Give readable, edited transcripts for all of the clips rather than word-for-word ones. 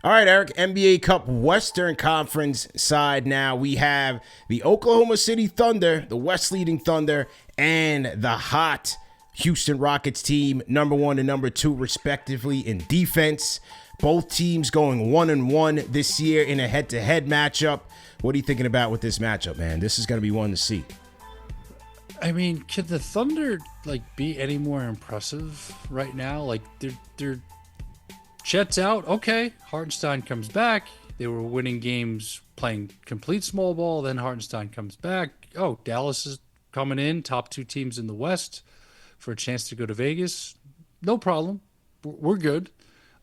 All right, Eric, NBA Cup Western Conference side now. We have the Oklahoma City Thunder, the West leading Thunder, and the hot Houston Rockets team, number 1 and number 2, respectively, in defense. Both teams going 1-1 this year in a head-to-head matchup. What are you thinking about with this matchup, man? This is going to be one to see. I mean, can the Thunder be any more impressive right now? They're Chet's out. Okay, Hartenstein comes back. They were winning games playing complete small ball. Then Hartenstein comes back. Oh, Dallas is coming in, top 2 teams in the West for a chance to go to Vegas. No problem. We're good.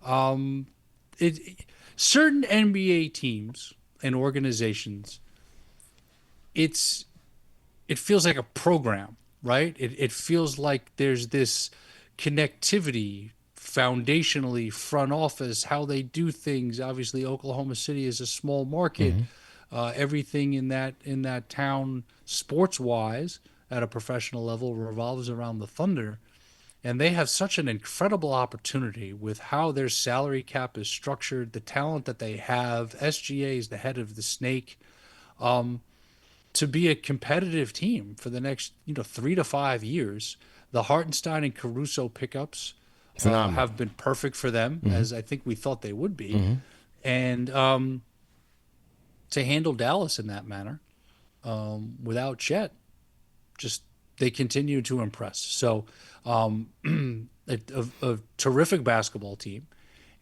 Certain NBA teams and organizations, it feels like a program, right? It feels like there's this connectivity foundationally, front office, how they do things. Obviously, Oklahoma City is a small market. Everything in that town, sports wise, at a professional level, revolves around the Thunder, and they have such an incredible opportunity with how their salary cap is structured, the talent that they have. SGA is the head of the snake. To be a competitive team for the next 3 to 5 years. The Hartenstein and Caruso pickups have been perfect for them, as I think we thought they would be. And to handle Dallas in that manner without Chet, just they continue to impress. So a terrific basketball team.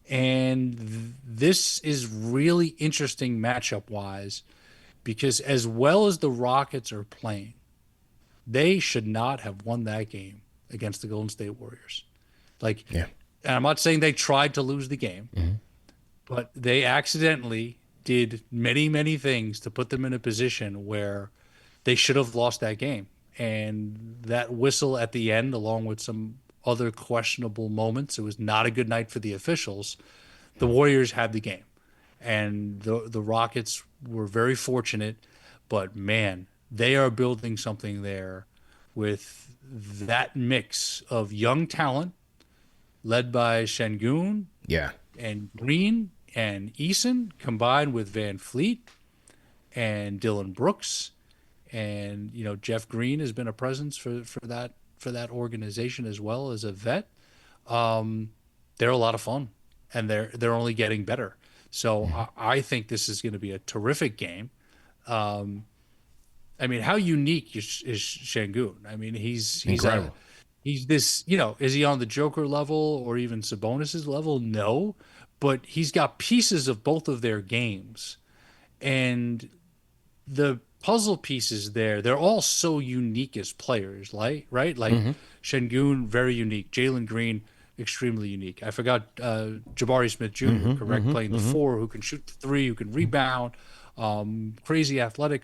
And this is really interesting matchup-wise because as well as the Rockets are playing, they should not have won that game against the Golden State Warriors. And I'm not saying they tried to lose the game, but they accidentally did many, many things to put them in a position where they should have lost that game. And that whistle at the end, along with some other questionable moments, it was not a good night for the officials. The Warriors had the game. And the Rockets were very fortunate. But, man, they are building something there with that mix of young talent, led by Şengün and Green and Eason, combined with Van Fleet and Dylan Brooks. And, Jeff Green has been a presence for that organization as well as a vet. They're a lot of fun, and they're only getting better. So I think this is going to be a terrific game. I mean, how unique is Şengün? I mean, he's incredible. He's this, is he on the Joker level or even Sabonis's level? No, but he's got pieces of both of their games. And the puzzle pieces there, they're all so unique as players, right? Şengün, very unique. Jalen Green, extremely unique. I forgot Jabari Smith Jr., playing the 4, who can shoot the 3, who can rebound, crazy athletic.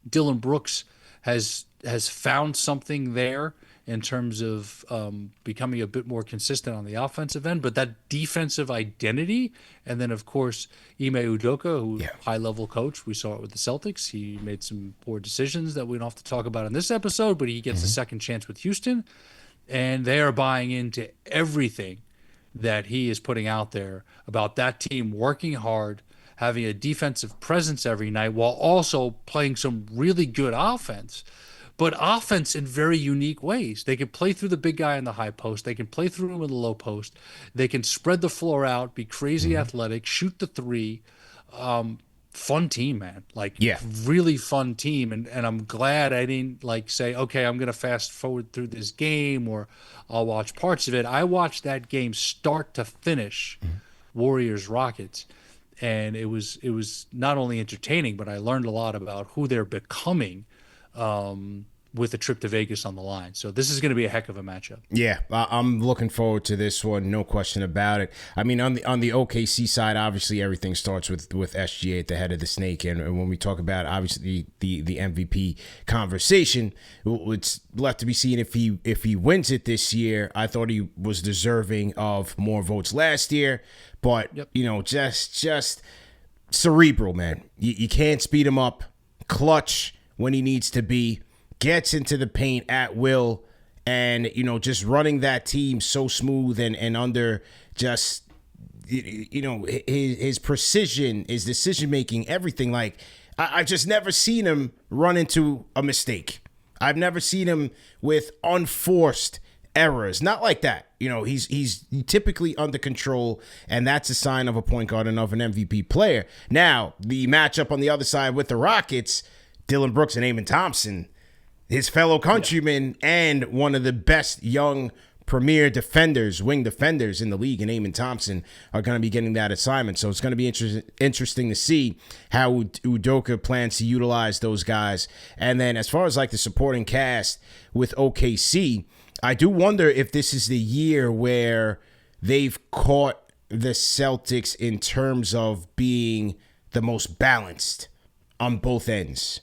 Dylan Brooks has found something there in terms of becoming a bit more consistent on the offensive end, but that defensive identity, and then of course Ime Udoka, who's high-level coach, we saw it with the Celtics. He made some poor decisions that we don't have to talk about in this episode, but he gets a second chance with Houston, and they are buying into everything that he is putting out there about that team working hard, having a defensive presence every night, while also playing some really good offense. But offense in very unique ways. They can play through the big guy in the high post. They can play through him in the low post. They can spread the floor out, be crazy athletic, shoot the 3. Fun team, man. Really fun team. And I'm glad I didn't say, okay, I'm going to fast forward through this game or I'll watch parts of it. I watched that game start to finish, Warriors Rockets. And it was not only entertaining, but I learned a lot about who they're becoming with a trip to Vegas on the line. So this is going to be a heck of a matchup. Yeah, I'm looking forward to this one, no question about it. I mean, on the OKC side, obviously everything starts with SGA at the head of the snake, and when we talk about obviously the MVP conversation, it's left to be seen if he wins it this year. I thought he was deserving of more votes last year, but just cerebral, man. You can't speed him up. Clutch when he needs to be. Gets into the paint at will, and just running that team so smooth and under just his precision, his decision making, everything. Like I've just never seen him run into a mistake. I've never seen him with unforced errors. Not like that. He's typically under control, and that's a sign of a point guard and of an MVP player. Now, the matchup on the other side with the Rockets, Dylan Brooks and Amen Thompson, his fellow countrymen, and one of the best young premier defenders, wing defenders in the league, and Amen Thompson are going to be getting that assignment. So it's going to be interesting to see how Udoka plans to utilize those guys. And then as far as like the supporting cast with OKC, I do wonder if this is the year where they've caught the Celtics in terms of being the most balanced on both ends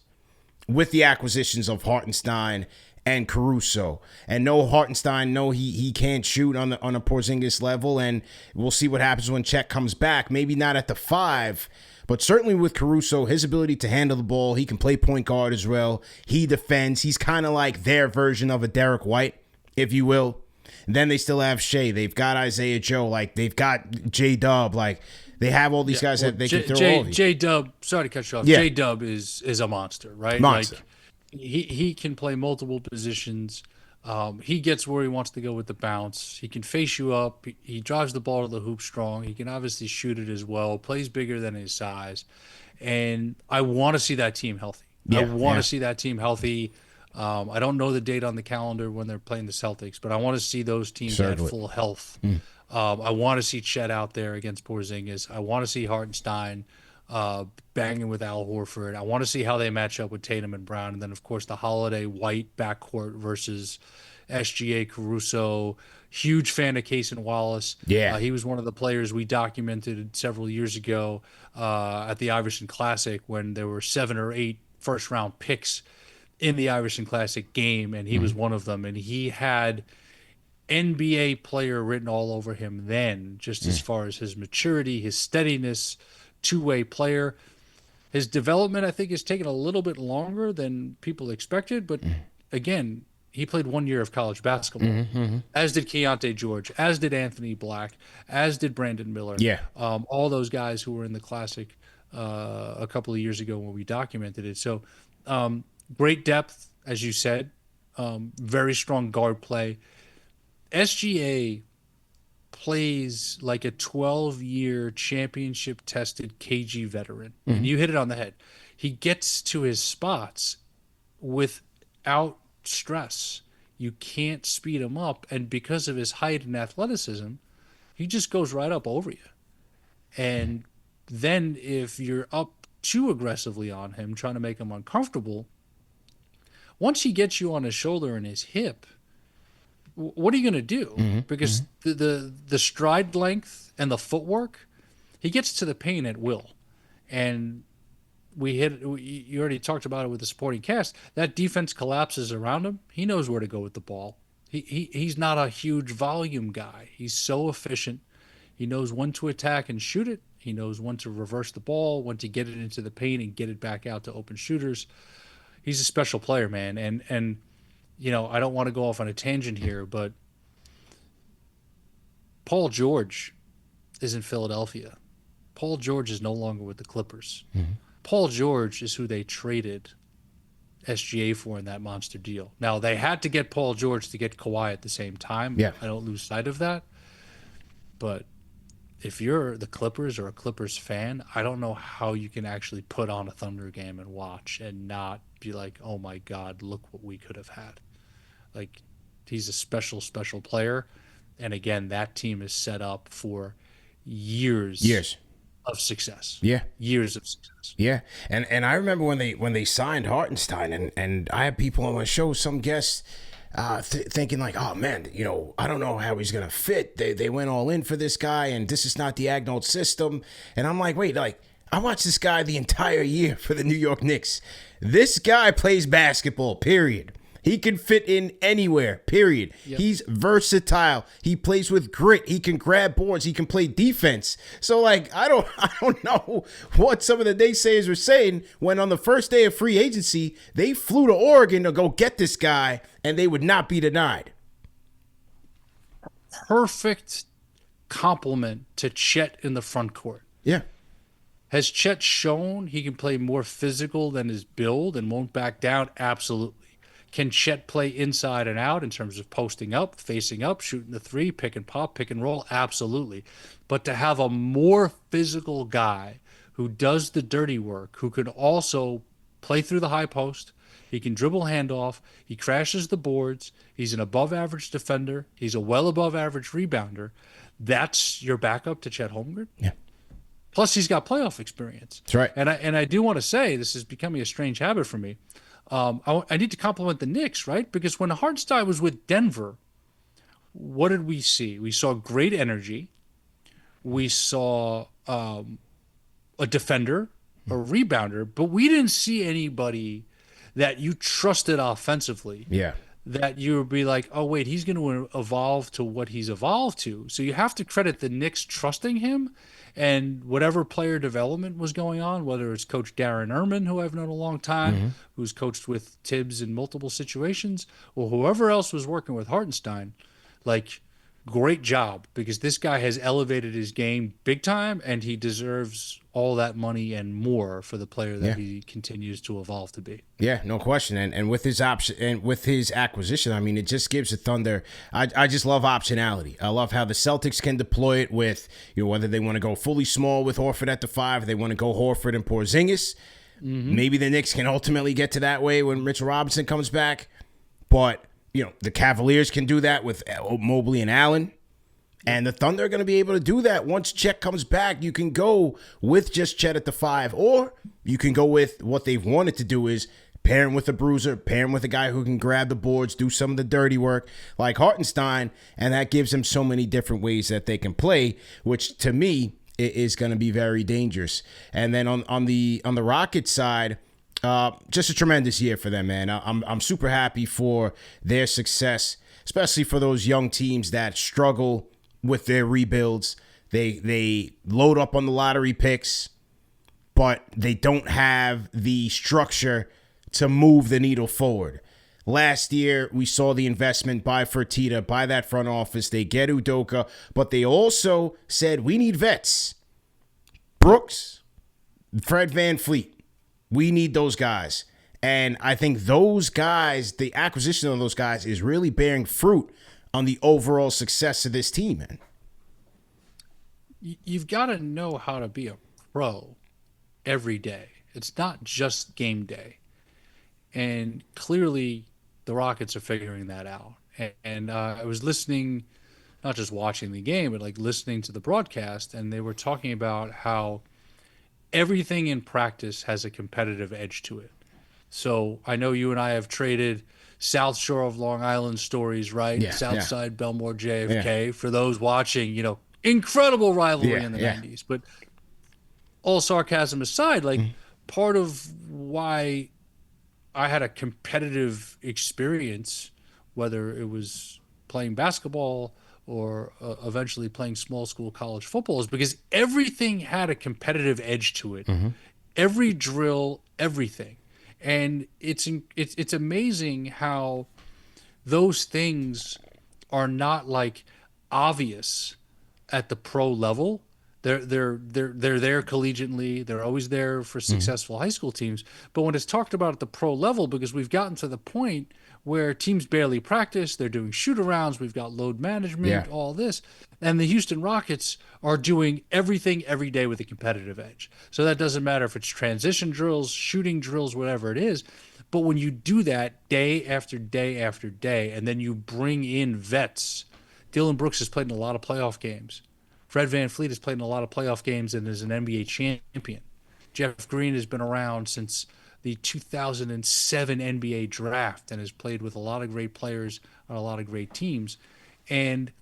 with the acquisitions of Hartenstein and Caruso. And no, Hartenstein, no, he can't shoot on a Porzingis level, and we'll see what happens when Chet comes back. Maybe not at the 5, but certainly with Caruso, his ability to handle the ball, he can play point guard as well. He defends. He's kind of like their version of a Derek White, if you will. And then they still have Shea. They've got Isaiah Joe. Like, they've got J-Dub. Like, they have all these guys that they can throw all these. J-Dub, sorry to cut you off. Yeah. J-Dub is a monster, right? Monster. Like, he can play multiple positions. He gets where he wants to go with the bounce. He can face you up. He drives the ball to the hoop strong. He can obviously shoot it as well. Plays bigger than his size. And I want to see that team healthy. I want to see that team healthy. I don't know the date on the calendar when they're playing the Celtics, but I want to see those teams at full health. I want to see Chet out there against Porzingis. I want to see Hartenstein banging with Al Horford. I want to see how they match up with Tatum and Brown. And then, of course, the Holiday White backcourt versus SGA Caruso. Huge fan of Cason Wallace. Yeah. He was one of the players we documented several years ago at the Iverson Classic when there were 7 or 8 first-round picks in the Iverson Classic game, and he was one of them. And he had NBA player written all over him then, just as far as his maturity, his steadiness, two-way player. His development, I think, has taken a little bit longer than people expected, but again, he played 1 year of college basketball, as did Keontae George, as did Anthony Black, as did Brandon Miller. Yeah. All those guys who were in the Classic a couple of years ago when we documented it. So great depth, as you said, very strong guard play. SGA plays like a 12-year championship-tested KG veteran. And you hit it on the head. He gets to his spots without stress. You can't speed him up. And because of his height and athleticism, he just goes right up over you. And then if you're up too aggressively on him, trying to make him uncomfortable, once he gets you on his shoulder and his hip, what are you going to do? Because the stride length and the footwork, he gets to the paint at will. And you already talked about it with the supporting cast. That defense collapses around him. He knows where to go with the ball. He's not a huge volume guy. He's so efficient. He knows when to attack and shoot it. He knows when to reverse the ball, when to get it into the paint and get it back out to open shooters. He's a special player, man. And you know, I don't want to go off on a tangent here, but Paul George is in Philadelphia. Paul George is no longer with the Clippers. Paul George is who they traded SGA for in that monster deal. Now, they had to get Paul George to get Kawhi at the same time. Yeah. I don't lose sight of that. But if you're the Clippers or a Clippers fan, I don't know how you can actually put on a Thunder game and watch and not be like, oh my God, look what we could have had. Like, he's a special, special player. And again, that team is set up for years of success. Yeah. Years of success. Yeah. And I remember when they signed Hartenstein, and I had people on my show, some guests, thinking like, oh man, you know, I don't know how he's gonna fit. They went all in for this guy, and this is not the Agnold system. And I'm like, wait, like, I watched this guy the entire year for the New York Knicks. This guy plays basketball, period. He can fit in anywhere, period. Yep. He's versatile. He plays with grit. He can grab boards. He can play defense. So, like, I don't know what some of the naysayers were saying when on the first day of free agency, they flew to Oregon to go get this guy, and they would not be denied. Perfect complement to Chet in the front court. Yeah. Has Chet shown he can play more physical than his build and won't back down? Absolutely. Can Chet play inside and out in terms of posting up, facing up, shooting the three, pick and pop, pick and roll? Absolutely. But to have a more physical guy who does the dirty work, who can also play through the high post, he can dribble handoff, he crashes the boards, he's an above average defender, he's a well above average rebounder. That's your backup to Chet Holmgren? Yeah. Plus, he's got playoff experience. That's right. And I do want to say, this is becoming a strange habit for me. I need to compliment the Knicks, right? Because when Hartenstein was with Denver, what did we see? We saw great energy. We saw a defender, a rebounder, but we didn't see anybody that you trusted offensively. Yeah. That you would be like, oh, wait, he's going to evolve to what he's evolved to. So you have to credit the Knicks trusting him and whatever player development was going on, whether it's Coach Darren Erman, who I've known a long time, who's coached with Tibbs in multiple situations, or whoever else was working with Hartenstein. Like, great job, because this guy has elevated his game big time, and he deserves all that money and more for the player that he continues to evolve to be. Yeah, no question. And with his option and with his acquisition, I mean, it just gives the Thunder. I just love optionality. I love how the Celtics can deploy it with, whether they want to go fully small with Horford at the 5, they want to go Horford and Porzingis. Maybe the Knicks can ultimately get to that way when Mitchell Robinson comes back. But the Cavaliers can do that with Mobley and Allen. And the Thunder are going to be able to do that. Once Chet comes back, you can go with just Chet at the 5, or you can go with what they've wanted to do is pair him with a bruiser, pair him with a guy who can grab the boards, do some of the dirty work like Hartenstein, and that gives them so many different ways that they can play, which to me is going to be very dangerous. And then on the Rockets side, just a tremendous year for them, man. I'm super happy for their success, especially for those young teams that struggle with their rebuilds. They load up on the lottery picks, but they don't have the structure to move the needle forward. Last year, we saw the investment by Fertitta, by that front office. They get Udoka, but they also said, we need vets. Brooks, Fred VanVleet, we need those guys. And I think those guys, the acquisition of those guys is really bearing fruit on the overall success of this team, man. You've got to know how to be a pro every day. It's not just game day. And clearly the Rockets are figuring that out. And I was listening, not just watching the game, but like listening to the broadcast, and they were talking about how everything in practice has a competitive edge to it. So I know you and I have traded South Shore of Long Island stories, right? Yeah, South Side, Belmore, JFK. For those watching, incredible rivalry in the 90s. But all sarcasm aside, like part of why I had a competitive experience, whether it was playing basketball or eventually playing small school college football, is because everything had a competitive edge to it. Every drill, everything. And it's amazing how those things are not like obvious at the pro level. They're there collegiately. They're always there for successful high school teams. But when it's talked about at the pro level, because we've gotten to the point where teams barely practice, they're doing shoot-arounds, we've got load management, all this. And the Houston Rockets are doing everything every day with a competitive edge. So that doesn't matter if it's transition drills, shooting drills, whatever it is. But when you do that day after day after day, and then you bring in vets, Dylan Brooks has played in a lot of playoff games. Fred VanVleet has played in a lot of playoff games and is an NBA champion. Jeff Green has been around since the 2007 NBA draft and has played with a lot of great players on a lot of great teams. And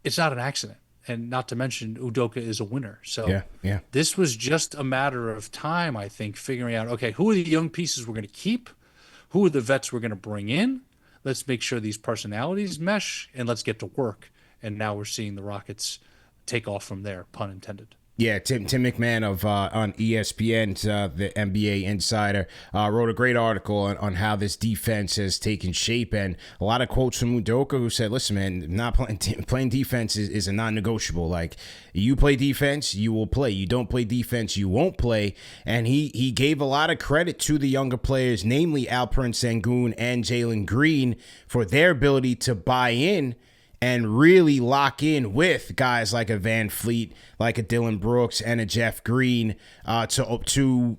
it's not an accident. And not to mention, Udoka is a winner. So this was just a matter of time, I think, figuring out, okay, who are the young pieces we're going to keep? Who are the vets we're going to bring in? Let's make sure these personalities mesh, and let's get to work. And now we're seeing the Rockets take off from there, pun intended. Yeah, Tim McMahon of on ESPN, the NBA insider, wrote a great article on how this defense has taken shape, and a lot of quotes from Udoka, who said, "Listen, man, not playing defense is a non-negotiable. Like, you play defense, you will play. You don't play defense, you won't play." And he gave a lot of credit to the younger players, namely Alperen Sengun and Jalen Green, for their ability to buy in and really lock in with guys like a Van Fleet, like a Dylan Brooks, and a Jeff Green, to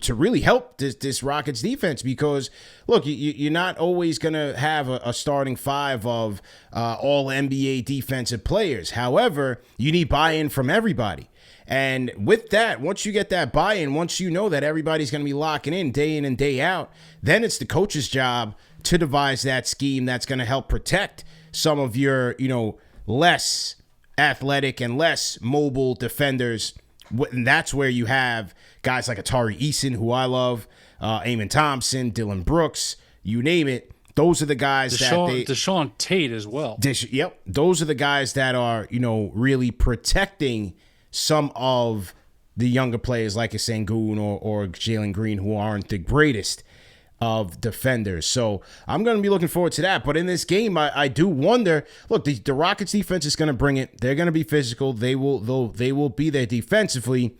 really help this Rockets defense. Because look, you're not always gonna have a starting five of all NBA defensive players. However, you need buy-in from everybody. And with that, once you get that buy-in, once you know that everybody's going to be locking in and day out, then it's the coach's job to devise that scheme that's going to help protect some of your, less athletic and less mobile defenders. And that's where you have guys like Atari Eason, who I love, Eamon Thompson, Dylan Brooks, you name it. Those are the guys Deshaun Tate as well. Yep. Those are the guys that are, really protecting some of the younger players like a Sengun or Jalen Green, who aren't the greatest of defenders. So I'm going to be looking forward to that. But in this game, I do wonder, look, the Rockets defense is going to bring it. They're going to be physical. They will be there defensively.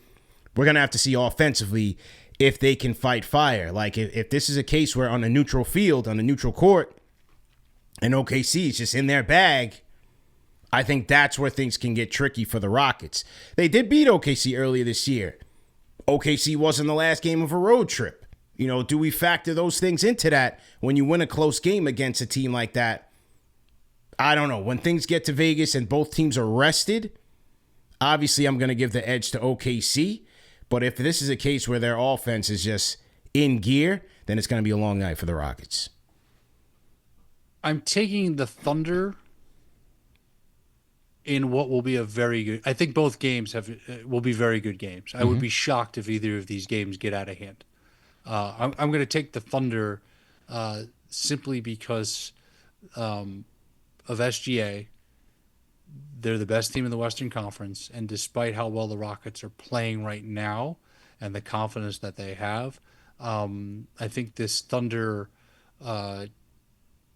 We're going to have to see offensively if they can fight fire. Like if this is a case where on a neutral field, on a neutral court, and OKC is just in their bag, I think that's where things can get tricky for the Rockets. They did beat OKC earlier this year. OKC wasn't the last game of a road trip. Do we factor those things into that when you win a close game against a team like that? I don't know. When things get to Vegas and both teams are rested, obviously I'm going to give the edge to OKC. But if this is a case where their offense is just in gear, then it's going to be a long night for the Rockets. I'm taking the Thunder in what will be a very good. I think both games will be very good games. I would be shocked if either of these games get out of hand. I'm going to take the Thunder simply because of SGA. They're the best team in the Western Conference, and despite how well the Rockets are playing right now and the confidence that they have, I think this Thunder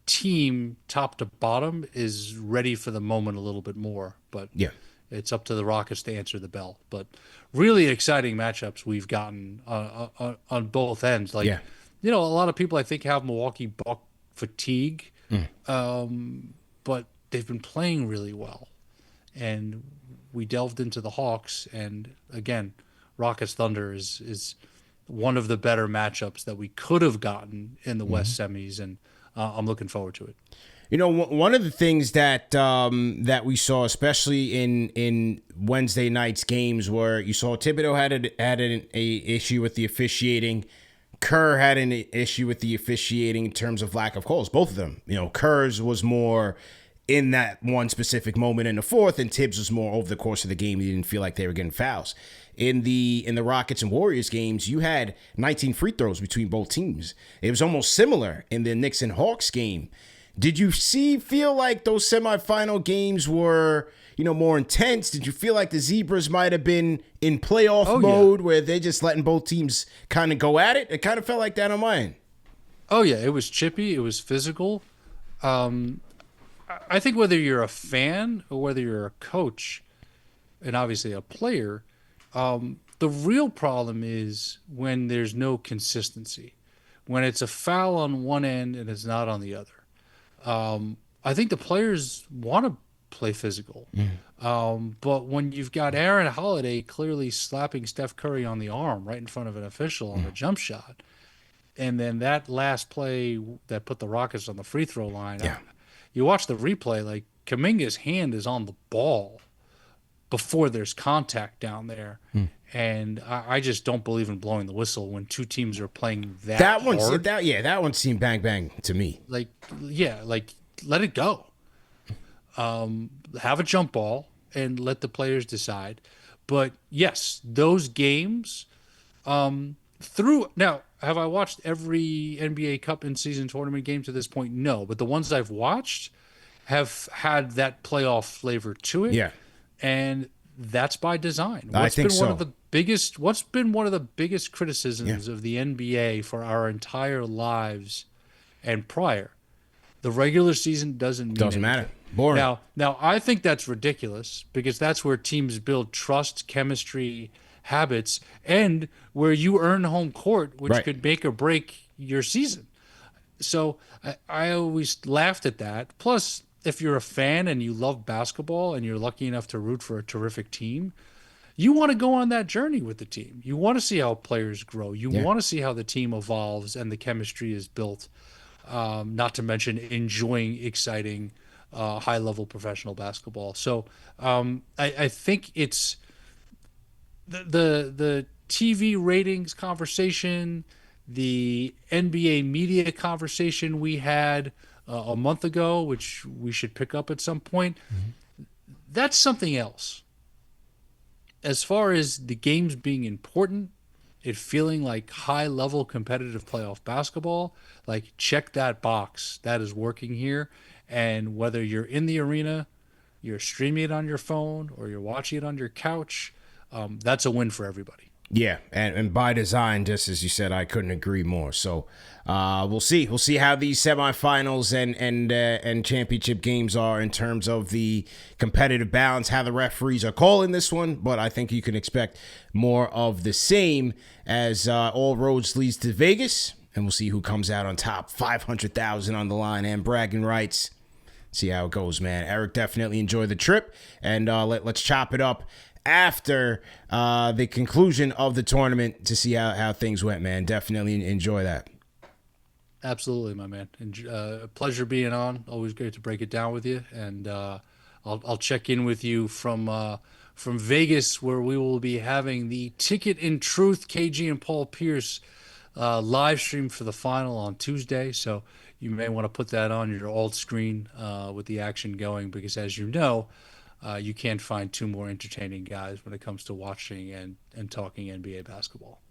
team, top to bottom, is ready for the moment a little bit more. But yeah, it's up to the Rockets to answer the bell. But really exciting matchups we've gotten on both ends. Like, a lot of people I think have Milwaukee Buck fatigue, but they've been playing really well. And we delved into the Hawks, and again, Rockets Thunder is one of the better matchups that we could have gotten in the West semis, and I'm looking forward to it. One of the things that that we saw, especially in Wednesday night's games, where you saw Thibodeau had an issue with the officiating. Kerr had an issue with the officiating in terms of lack of calls. Both of them. Kerr's was more in that one specific moment in the fourth, and Tibbs was more over the course of the game. He didn't feel like they were getting fouls. In the Rockets and Warriors games, you had 19 free throws between both teams. It was almost similar in the Knicks and Hawks game. Did you feel like those semifinal games were, more intense? Did you feel like the Zebras might have been in playoff mode where they're just letting both teams kind of go at it? It kind of felt like that on my end. Oh, yeah. It was chippy. It was physical. I think whether you're a fan or whether you're a coach and obviously a player, the real problem is when there's no consistency, when it's a foul on one end and it's not on the other. I think the players want to play physical. But when you've got Aaron Holiday clearly slapping Steph Curry on the arm right in front of an official on a jump shot, and then that last play that put the Rockets on the free throw line, you watch the replay, like Kuminga's hand is on the ball before there's contact down there. And I just don't believe in blowing the whistle when two teams are playing that hard. That one seemed bang bang to me. Like let it go. Have a jump ball and let the players decide. But yes, those games now, have I watched every NBA Cup in-season tournament game to this point? No, but the ones I've watched have had that playoff flavor to it. Yeah. And that's by design. I think so. What's been one of the biggest Yeah, criticisms of the NBA for our entire lives and prior? The regular season doesn't mean doesn't matter. anything. Boring. Now I think that's ridiculous because that's where teams build trust, chemistry, habits, and where you earn home court, which Right. could make or break your season. So I always laughed at that. Plus, if you're a fan and you love basketball and you're lucky enough to root for a terrific team, you want to go on that journey with the team. You want to see how players grow. You Yeah. want to see how the team evolves and the chemistry is built. Not to mention enjoying exciting, high level professional basketball. So I think it's the TV ratings conversation, the NBA media conversation we had a month ago, which we should pick up at some point. That's something else. As far as the games being important, it feeling like high level competitive playoff basketball, like check that box. That is working here. And whether you're in the arena, you're streaming it on your phone, or you're watching it on your couch, that's a win for everybody. Yeah, and by design, just as you said, I couldn't agree more. So we'll see. We'll see how these semifinals and championship games are in terms of the competitive balance, how the referees are calling this one. But I think you can expect more of the same as all roads leads to Vegas, and we'll see who comes out on top. 500,000 on the line and bragging rights. See how it goes, man. Eric, definitely enjoy the trip, and let's chop it up after the conclusion of the tournament to see how things went, man. Definitely enjoy that. Absolutely, my man. And pleasure being on. Always great to break it down with you. And I'll check in with you from Vegas, where we will be having the Ticket in Truth KG and Paul Pierce live stream for the final on Tuesday. So you may want to put that on your alt screen with the action going, because as you know, you can't find two more entertaining guys when it comes to watching and talking NBA basketball.